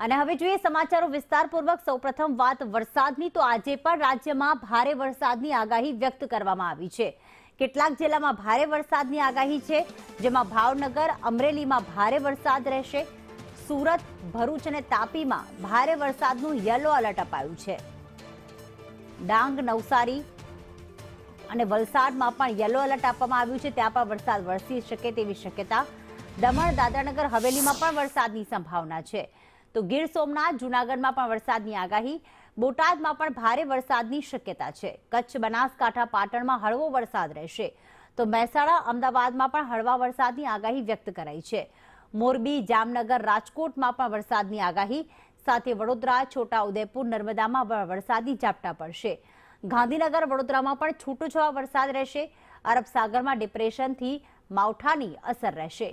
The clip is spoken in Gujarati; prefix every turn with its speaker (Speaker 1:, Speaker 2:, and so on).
Speaker 1: અને હવે જોઈએ સમાચારો વિસ્તારપૂર્વક। સૌપ્રથમ વાત વરસાદની, તો આજે પણ રાજ્યમાં ભારે વરસાદની આગાહી વ્યક્ત કરવામાં આવી છે। કેટલાક જિલ્લામાં ભારે વરસાદની આગાહી છે, જેમાં ભાવનગર, અમરેલીમાં ભારે વરસાદ રહેશે। સુરત, ભરૂચ અને તાપીમાં ભારે વરસાદનું યલો એલર્ટ અપાયું છે। ડાંગ, નવસારી અને વલસાડમાં પણ યલો એલર્ટ આપવામાં આવ્યું છે, ત્યાં પણ વરસાદ વરસી શકે તેવી શક્યતા। દમણ, દાદરાનગર હવેલીમાં પણ વરસાદની સંભાવના છે। તો ગીર સોમનાથ, જૂનાગઢમાં પણ વરસાદની આગાહી। બોટાદમાં પણ ભારે વરસાદની શક્યતા છે। કચ્છ, બનાસકાંઠા, પાટણમાં હળવો વરસાદ રહેશે। તો મહેસાણા, અમદાવાદમાં પણ હળવા વરસાદની આગાહી વ્યક્ત કરાઈ છે। મોરબી, જામનગર, રાજકોટમાં પણ વરસાદની આગાહી સાથે વડોદરા, છોટાઉદેપુર, નર્મદામાં પણ વરસાદી ઝાપટા પડશે। ગાંધીનગર, વડોદરામાં પણ છૂટોછવાયો વરસાદ રહેશે। અરબ સાગરમાં ડિપ્રેશનથી માવઠાની અસર રહેશે।